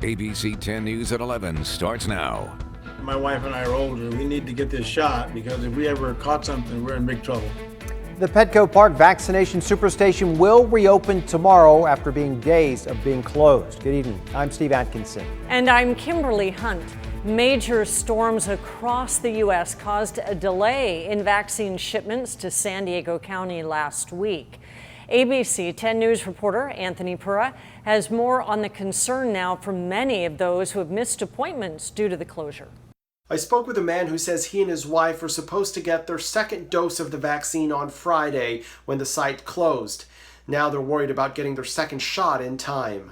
ABC 10 News at 11 starts now. My wife and I are older. We need to get this shot because if we ever caught something, we're in big trouble. The Petco Park vaccination superstation will reopen tomorrow after being days of being closed. Good evening. I'm Steve Atkinson. And I'm Kimberly Hunt. Major storms across the U.S. caused a delay in vaccine shipments to San Diego County last week. ABC 10 News reporter Anthony Pura has more on the concern now for many of those who have missed appointments due to the closure. I spoke with a man who says he and his wife were supposed to get their second dose of the vaccine on Friday when the site closed. Now they're worried about getting their second shot in time.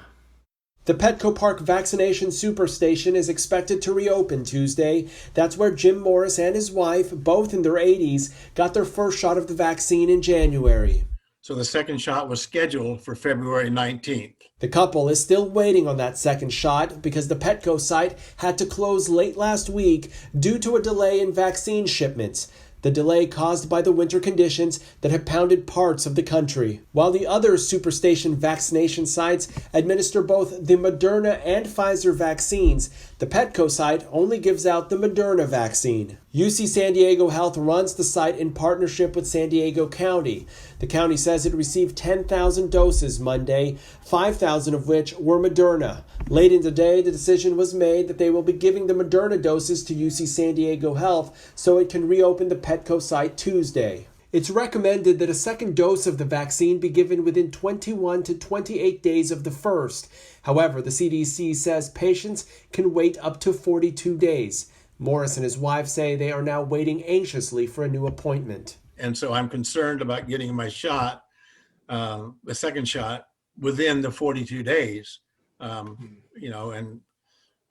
The Petco Park vaccination superstation is expected to reopen Tuesday. That's where Jim Morris and his wife, both in their 80s, got their first shot of the vaccine in January. So the second shot was scheduled for February 19th. The couple is still waiting on that second shot because the Petco site had to close late last week due to a delay in vaccine shipments. The delay caused by the winter conditions that have pounded parts of the country. While the other superstation vaccination sites administer both the Moderna and Pfizer vaccines, the Petco site only gives out the Moderna vaccine. UC San Diego Health runs the site in partnership with San Diego County. The county says it received 10,000 doses Monday, 5,000 of which were Moderna. Late in the day, the decision was made that they will be giving the Moderna doses to UC San Diego Health so it can reopen the Petco site Tuesday. It's recommended that a second dose of the vaccine be given within 21 to 28 days of the first. However, the CDC says patients can wait up to 42 days. Morris and his wife say they are now waiting anxiously for a new appointment. And so I'm concerned about getting my shot, the second shot, within the 42 days. And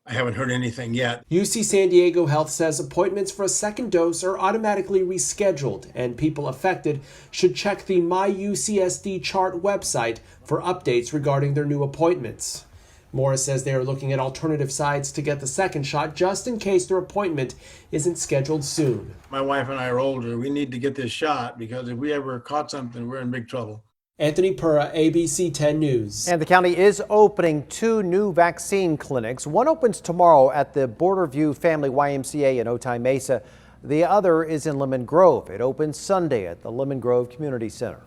I haven't heard anything yet. UC San Diego Health says appointments for a second dose are automatically rescheduled, and people affected should check the MyUCSD chart website for updates regarding their new appointments. Morris says they are looking at alternative sites to get the second shot just in case their appointment isn't scheduled soon. My wife and I are older. We need to get this shot because if we ever caught something, we're in big trouble. Anthony Pura, ABC 10 News. And the county is opening 2 new vaccine clinics. One opens tomorrow at the Borderview Family YMCA in Otay Mesa. The other is in Lemon Grove. It opens Sunday at the Lemon Grove Community Center.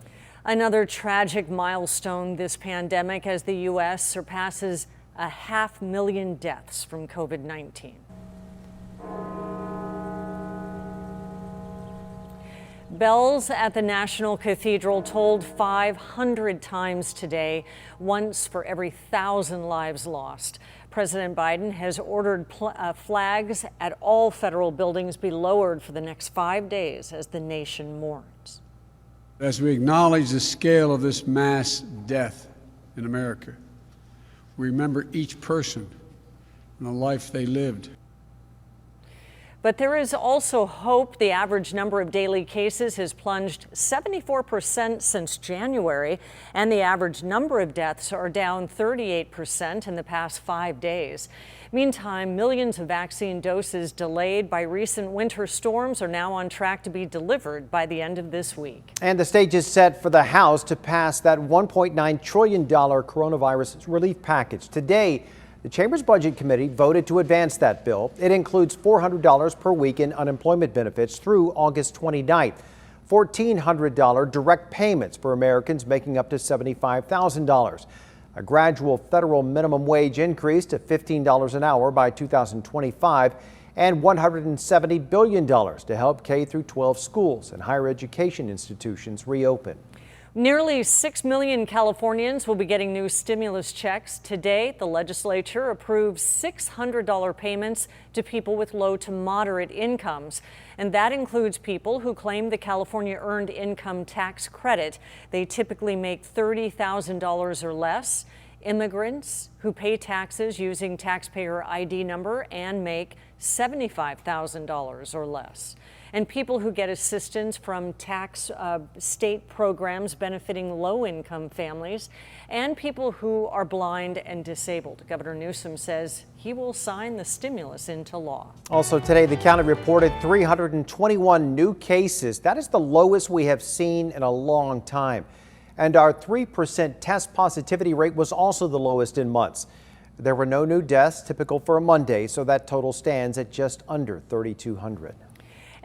Another tragic milestone this pandemic as the U.S. surpasses 500,000 deaths from COVID-19. Bells at the National Cathedral tolled 500 times today, once for every 1,000 lives lost. President Biden has ordered flags at all federal buildings be lowered for the next 5 days as the nation mourns. As we acknowledge the scale of this mass death in America, we remember each person and the life they lived. But there is also hope. The average number of daily cases has plunged 74% since January, and the average number of deaths are down 38% in the past 5 days. Meantime, millions of vaccine doses delayed by recent winter storms are now on track to be delivered by the end of this week. And the stage is set for the House to pass that $1.9 trillion coronavirus relief package. Today, the Chamber's Budget Committee voted to advance that bill. It includes $400 per week in unemployment benefits through August 29th, $1,400 direct payments for Americans making up to $75,000, a gradual federal minimum wage increase to $15 an hour by 2025, and $170 billion to help K-12 schools and higher education institutions reopen. Nearly 6 million Californians will be getting new stimulus checks. Today, the legislature approved $600 payments to people with low to moderate incomes. And that includes people who claim the California Earned Income Tax Credit. They typically make $30,000 or less. Immigrants who pay taxes using taxpayer ID number and make $75,000 or less. And people who get assistance from tax state programs benefiting low-income families, and people who are blind and disabled. Governor Newsom says he will sign the stimulus into law. Also today, the county reported 321 new cases. That is the lowest we have seen in a long time. And our 3% test positivity rate was also the lowest in months. There were no new deaths, typical for a Monday, so that total stands at just under 3,200.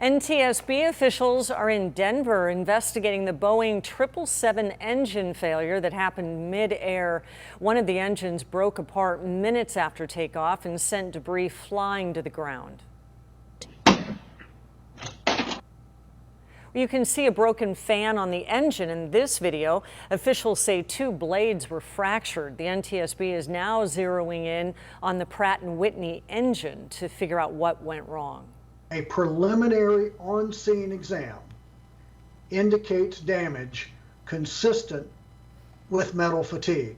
NTSB officials are in Denver investigating the Boeing 777 engine failure that happened mid-air. One of the engines broke apart minutes after takeoff and sent debris flying to the ground. You can see a broken fan on the engine in this video. Officials say 2 blades were fractured. The NTSB is now zeroing in on the Pratt & Whitney engine to figure out what went wrong. A preliminary on-scene exam indicates damage consistent with metal fatigue.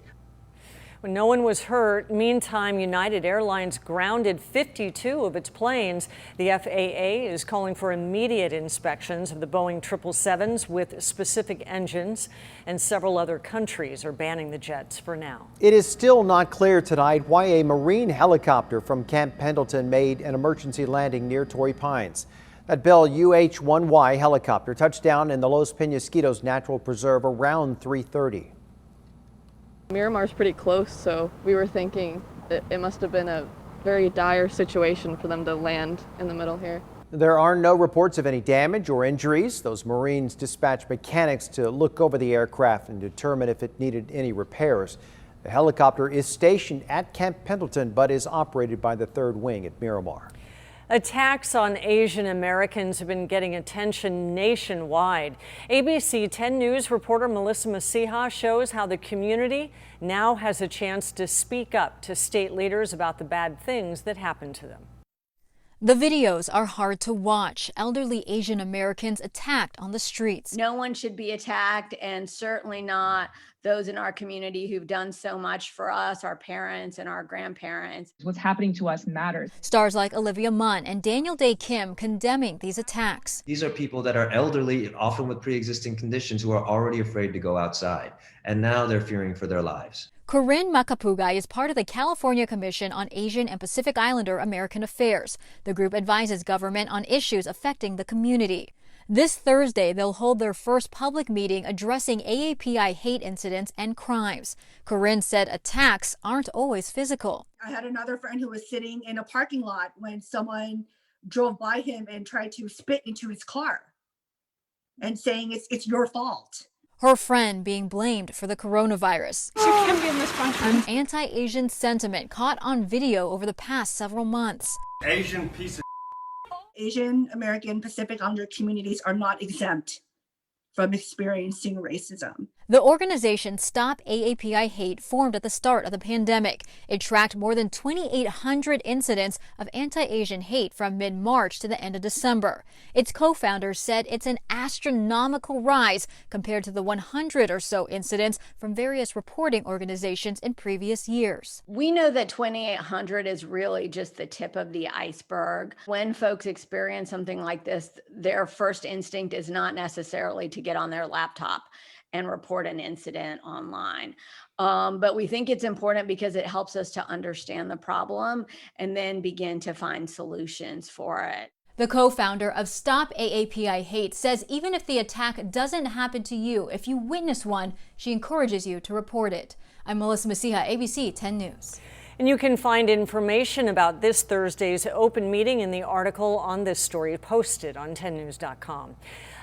When no one was hurt, meantime, United Airlines grounded 52 of its planes. The FAA is calling for immediate inspections of the Boeing 777s with specific engines, and several other countries are banning the jets for now. It is still not clear tonight why a Marine helicopter from Camp Pendleton made an emergency landing near Torrey Pines. That Bell UH-1Y helicopter touched down in the Los Penasquitos Natural Preserve around 3:30. Miramar's pretty close, so we were thinking that it must have been a very dire situation for them to land in the middle here. There are no reports of any damage or injuries. Those Marines dispatched mechanics to look over the aircraft and determine if it needed any repairs. The helicopter is stationed at Camp Pendleton but is operated by the 3rd Wing at Miramar. Attacks on Asian Americans have been getting attention nationwide. ABC 10 News reporter Melissa Masiha shows how the community now has a chance to speak up to state leaders about the bad things that happen to them. The videos are hard to watch. Elderly Asian Americans attacked on the streets. No one should be attacked, and certainly not those in our community who've done so much for us, our parents and our grandparents. What's happening to us matters. Stars like Olivia Munn and Daniel Day Kim condemning these attacks. These are people that are elderly, often with pre-existing conditions, who are already afraid to go outside, and now they're fearing for their lives. Corinne Makapugay is part of the California Commission on Asian and Pacific Islander American Affairs. The group advises government on issues affecting the community. This Thursday, they'll hold their first public meeting addressing AAPI hate incidents and crimes. Corinne said attacks aren't always physical. I had another friend who was sitting in a parking lot when someone drove by him and tried to spit into his car and saying it's your fault. Her friend being blamed for the coronavirus. You can't be in this country. Anti-Asian sentiment caught on video over the past several months. Asian piece of Asian American Pacific Islander communities are not exempt from experiencing racism. The organization Stop AAPI Hate formed at the start of the pandemic. It tracked more than 2,800 incidents of anti-Asian hate from mid-March to the end of December. Its co-founders said it's an astronomical rise compared to the 100 or so incidents from various reporting organizations in previous years. We know that 2,800 is really just the tip of the iceberg. When folks experience something like this, their first instinct is not necessarily to get on their laptop and report an incident online. But we think it's important because it helps us to understand the problem and then begin to find solutions for it. The co-founder of Stop AAPI Hate says even if the attack doesn't happen to you, if you witness one, she encourages you to report it. I'm Melissa Masiha, ABC 10 News. And you can find information about this Thursday's open meeting in the article on this story posted on 10news.com.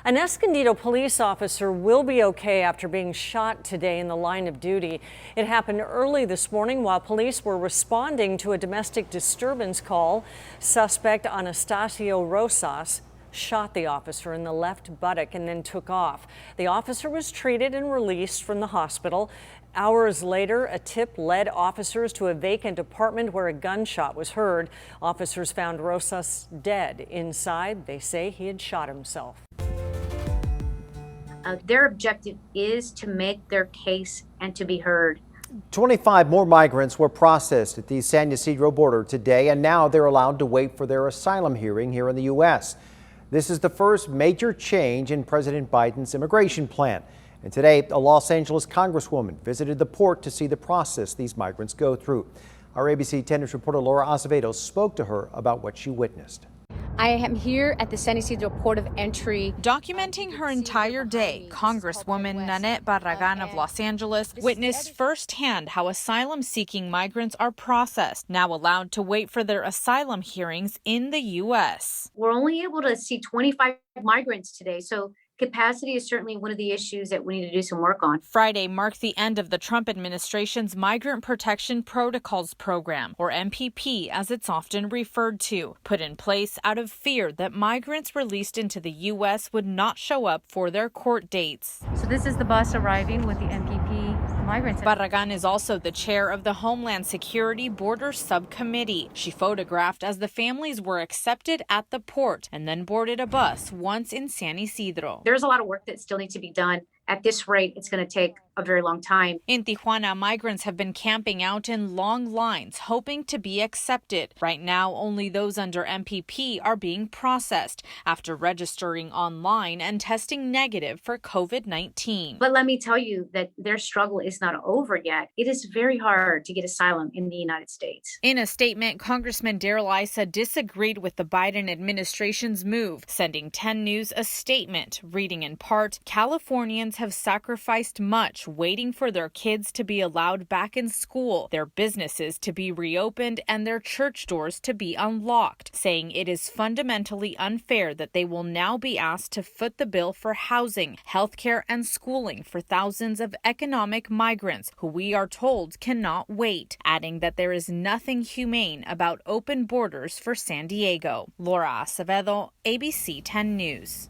An Escondido police officer will be okay after being shot today in the line of duty. It happened early this morning while police were responding to a domestic disturbance call. Suspect Anastasio Rosas shot the officer in the left buttock and then took off. The officer was treated and released from the hospital. Hours later, a tip led officers to a vacant apartment where a gunshot was heard. Officers found Rosas dead. Inside, they say he had shot himself. Their objective is to make their case and to be heard. 25 more migrants were processed at the San Ysidro border today, and now they're allowed to wait for their asylum hearing here in the U.S. This is the first major change in President Biden's immigration plan. And today, a Los Angeles congresswoman visited the port to see the process these migrants go through. Our ABC 10 News reporter Laura Azevedo spoke to her about what she witnessed. I am here at the San Isidro Port of Entry. Documenting her entire day, Congresswoman Nanette Barragan of Los Angeles witnessed firsthand how asylum-seeking migrants are processed, now allowed to wait for their asylum hearings in the U.S. We're only able to see 25 migrants today, so capacity is certainly one of the issues that we need to do some work on. Friday marked the end of the Trump administration's Migrant Protection Protocols Program, or MPP as it's often referred to, put in place out of fear that migrants released into the U.S. would not show up for their court dates. So this is the bus arriving with the MPP migrants. Barragan is also the chair of the Homeland Security Border Subcommittee. She photographed as the families were accepted at the port and then boarded a bus once in San Isidro. There's a lot of work that still needs to be done. At this rate, it's going to take a very long time. In Tijuana, migrants have been camping out in long lines, hoping to be accepted. Right now, only those under MPP are being processed after registering online and testing negative for COVID-19. But let me tell you that their struggle is not over yet. It is very hard to get asylum in the United States. In a statement, Congressman Darrell Issa disagreed with the Biden administration's move, sending 10 News a statement, reading in part, Californians have sacrificed much waiting for their kids to be allowed back in school, their businesses to be reopened, and their church doors to be unlocked, saying it is fundamentally unfair that they will now be asked to foot the bill for housing, healthcare, and schooling for thousands of economic migrants who we are told cannot wait, adding that there is nothing humane about open borders for San Diego. Laura Acevedo, ABC 10 News.